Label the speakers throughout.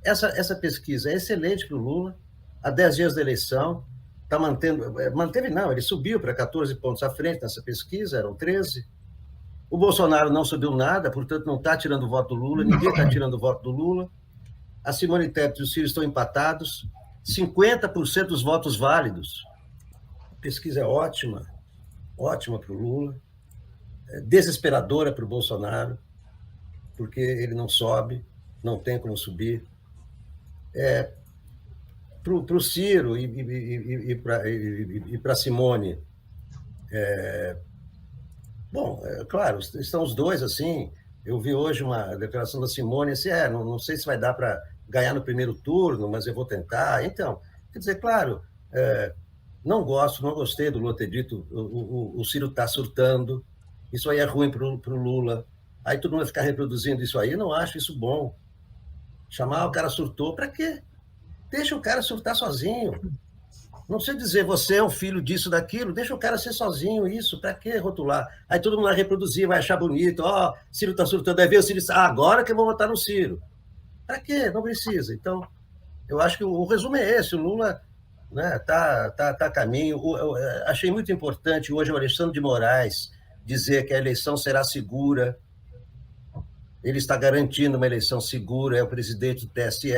Speaker 1: essa pesquisa é excelente para o Lula, há 10 dias da eleição, está manteve não, ele subiu para 14 pontos à frente nessa pesquisa, eram 13. O Bolsonaro não subiu nada, portanto não está tirando o voto do Lula, ninguém está tirando o voto do Lula. A Simone Tebet e o Ciro estão empatados, 50% dos votos válidos. A pesquisa é ótima para o Lula, desesperadora para o Bolsonaro, porque ele não sobe, não tem como subir. Para o Ciro e para a Simone, bom, claro, estão os dois assim. Eu vi hoje uma declaração da Simone, assim, não sei se vai dar para ganhar no primeiro turno, mas eu vou tentar. Então, quer dizer, claro, não gostei do Lula ter dito o Ciro está surtando, isso aí é ruim para o Lula. Aí todo mundo vai ficar reproduzindo isso aí, eu não acho isso bom. Chamar o cara surtou, para quê? Deixa o cara surtar sozinho. Não sei dizer, você é um filho disso, daquilo, deixa o cara ser sozinho, isso, para que rotular? Aí todo mundo vai reproduzir, vai achar bonito, Ciro está surtando, aí vem o Ciro, agora que eu vou votar no Ciro. Para quê? Não precisa. Então, eu acho que o resumo é esse, o Lula tá a caminho. Eu achei muito importante hoje o Alexandre de Moraes dizer que a eleição será segura, ele está garantindo uma eleição segura, é o presidente do TSE.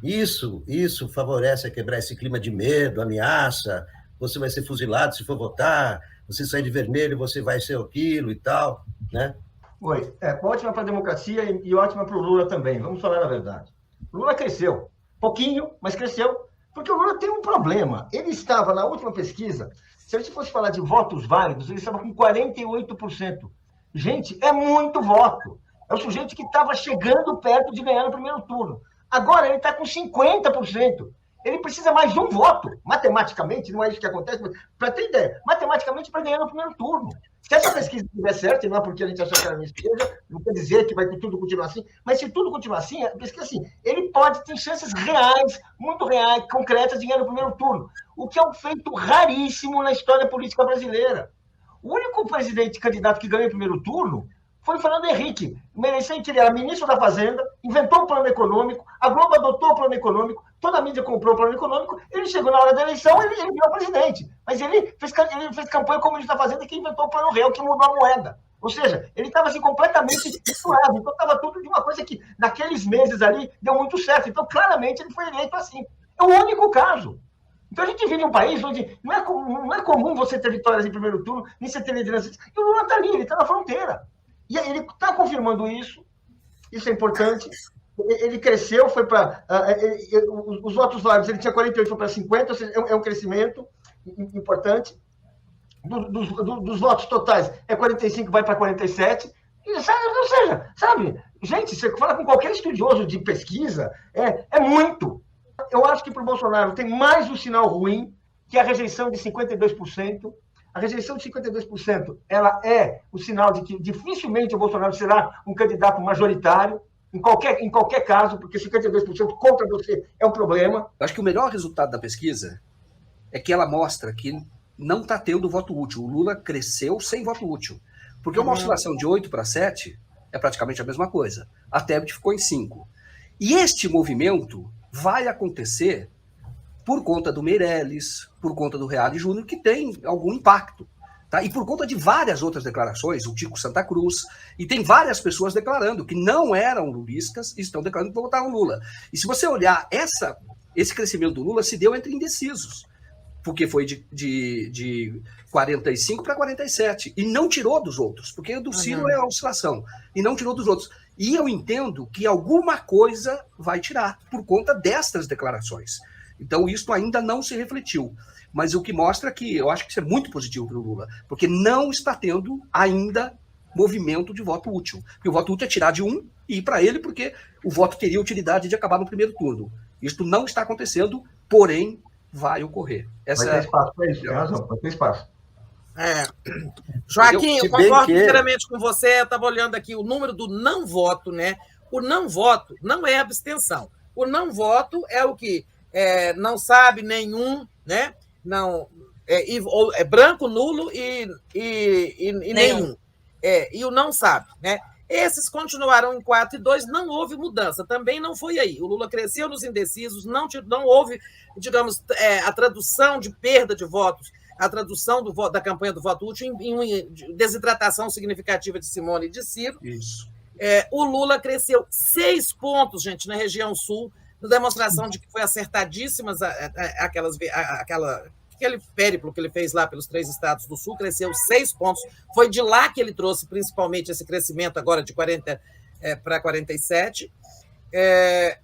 Speaker 1: Isso favorece a quebrar esse clima de medo, ameaça, você vai ser fuzilado se for votar, você sair de vermelho, você vai ser aquilo e tal, né?
Speaker 2: Oi, ótima para a democracia e ótima para o Lula também, vamos falar a verdade. O Lula cresceu, pouquinho, mas cresceu, porque o Lula tem um problema. Ele estava, na última pesquisa, se a gente fosse falar de votos válidos, ele estava com 48%. Gente, é muito voto. É o sujeito que estava chegando perto de ganhar no primeiro turno. Agora ele está com 50%. Ele precisa mais de um voto. Matematicamente, não é isso que acontece, mas para ter ideia, matematicamente para ganhar no primeiro turno. Se essa pesquisa estiver certa, e não é porque a gente achou que era minha esquerda, não quer dizer que vai tudo continuar assim, mas se tudo continuar assim, a pesquisa assim, ele pode ter chances reais, muito reais, concretas, de ganhar no primeiro turno. O que é um feito raríssimo na história política brasileira. O único presidente candidato que ganhou em primeiro turno foi o Fernando Henrique, uma eleição em que ele era ministro da Fazenda, inventou um plano econômico, a Globo adotou o plano econômico, toda a mídia comprou o plano econômico, ele chegou na hora da eleição, ele virou presidente. Mas ele fez campanha como ministro da Fazenda, que inventou o plano real, que mudou a moeda. Ou seja, ele estava assim, completamente misturado. Então, estava tudo de uma coisa que, naqueles meses ali, deu muito certo. Então, claramente, ele foi eleito assim. É o único caso. Então, a gente vive em um país onde não é comum você ter vitórias em primeiro turno, nem você ter liderança. E o Lula está ali, ele está na fronteira. E ele está confirmando isso é importante. Ele cresceu, foi para. Os votos válidos, ele tinha 48, foi para 50, ou seja, é um crescimento importante. Dos votos totais, 45, vai para 47. Ou seja, sabe, gente, você fala com qualquer estudioso de pesquisa, é muito. Eu acho que para o Bolsonaro tem mais um sinal ruim, que é a rejeição de 52%. A rejeição de 52%, ela é o sinal de que dificilmente o Bolsonaro será um candidato majoritário, em qualquer caso, porque 52% contra você é um problema.
Speaker 3: Eu acho que o melhor resultado da pesquisa é que ela mostra que não está tendo voto útil. O Lula cresceu sem voto útil. Porque uma oscilação de 8 para 7 é praticamente a mesma coisa. A Tebet ficou em 5. E este movimento vai acontecer por conta do Meirelles, por conta do Reale Júnior, que tem algum impacto. Tá? E por conta de várias outras declarações, o Tico Santa Cruz, e tem várias pessoas declarando que não eram lulistas e estão declarando que vão votar no Lula. E se você olhar, esse crescimento do Lula se deu entre indecisos, porque foi de 45 para 47, e não tirou dos outros, porque o do Ciro é a oscilação, e não tirou dos outros. E eu entendo que alguma coisa vai tirar, por conta destas declarações. Então, isso ainda não se refletiu. Mas o que mostra que eu acho que isso é muito positivo para o Lula, porque não está tendo ainda movimento de voto útil. Porque o voto útil é tirar de um e ir para ele, porque o voto teria utilidade de acabar no primeiro turno. Isso não está acontecendo, porém, vai ocorrer.
Speaker 2: Vai ter espaço para isso, tem razão, vai ter espaço.
Speaker 4: Joaquim, eu concordo inteiramente com você. Eu estava olhando aqui o número do não voto, né? O não voto não é abstenção. O não voto é o que não sabe nenhum, né? Não, é branco, nulo e nenhum. E o não sabe, né? Esses continuaram em 4,2, não houve mudança, também não foi aí. O Lula cresceu nos indecisos, não houve, digamos, a tradução de perda de votos, a tradução da campanha do voto útil em desidratação significativa de Simone e de Ciro.
Speaker 3: Isso.
Speaker 4: O Lula cresceu 6 pontos, gente, na região sul, na demonstração de que foi acertadíssima aquele périplo que ele fez lá pelos 3 estados do sul, cresceu 6 pontos. Foi de lá que ele trouxe principalmente esse crescimento agora de 40 para 47.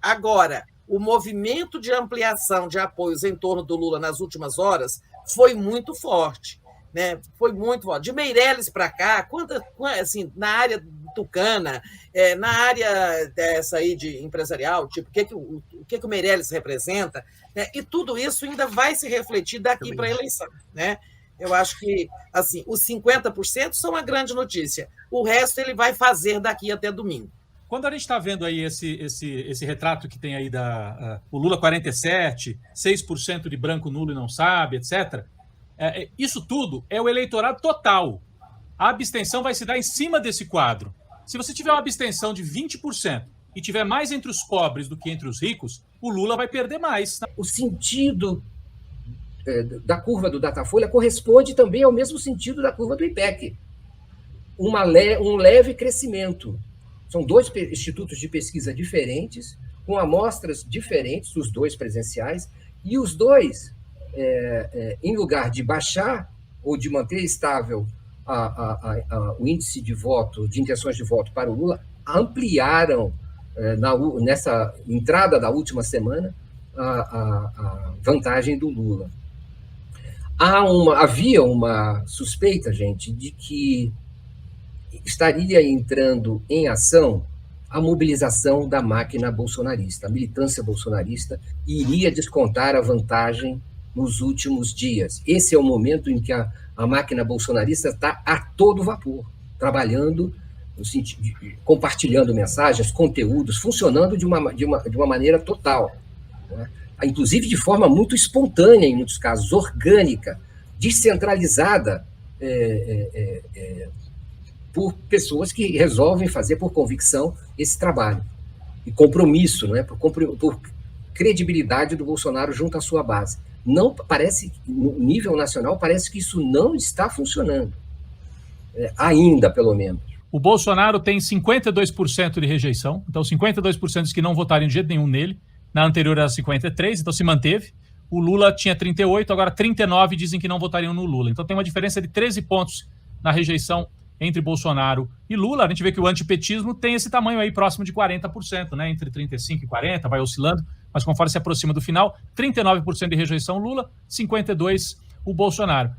Speaker 4: Agora, o movimento de ampliação de apoios em torno do Lula nas últimas horas foi muito forte. Né? Foi muito forte. De Meirelles para cá, assim, na área tucana, na área dessa aí de empresarial, tipo, o que o Meirelles representa, né? E tudo isso ainda vai se refletir daqui para a eleição. Né? Eu acho que assim, os 50% são uma grande notícia. O resto ele vai fazer daqui até domingo.
Speaker 5: Quando a gente está vendo aí esse retrato que tem aí o Lula 47, 6% de branco nulo e não sabe, etc., isso tudo é o eleitorado total. A abstenção vai se dar em cima desse quadro. Se você tiver uma abstenção de 20% e tiver mais entre os pobres do que entre os ricos, o Lula vai perder mais.
Speaker 6: O sentido da curva do Datafolha corresponde também ao mesmo sentido da curva do IPEC. Um leve crescimento. São 2 institutos de pesquisa diferentes, com amostras diferentes, os 2 presenciais, e os 2, em lugar de baixar ou de manter estável o índice de voto, de intenções de voto para o Lula, ampliaram, nessa entrada da última semana, a vantagem do Lula. Havia uma suspeita, gente, de que estaria entrando em ação a mobilização da máquina bolsonarista, a militância bolsonarista, e iria descontar a vantagem nos últimos dias. Esse é o momento em que a máquina bolsonarista está a todo vapor, trabalhando, compartilhando mensagens, conteúdos, funcionando de uma maneira total, né? Inclusive de forma muito espontânea, em muitos casos, orgânica, descentralizada, por pessoas que resolvem fazer por convicção esse trabalho. E compromisso, né? por credibilidade do Bolsonaro junto à sua base. Não parece, no nível nacional, parece que isso não está funcionando. Ainda, pelo menos.
Speaker 5: O Bolsonaro tem 52% de rejeição, então 52% diz que não votariam de jeito nenhum nele. Na anterior era 53%, então se manteve. O Lula tinha 38%, agora 39% dizem que não votariam no Lula. Então tem uma diferença de 13 pontos na rejeição entre Bolsonaro e Lula. A gente vê que o antipetismo tem esse tamanho aí próximo de 40%, né? Entre 35% e 40%, vai oscilando, mas conforme se aproxima do final, 39% de rejeição Lula, 52% o Bolsonaro.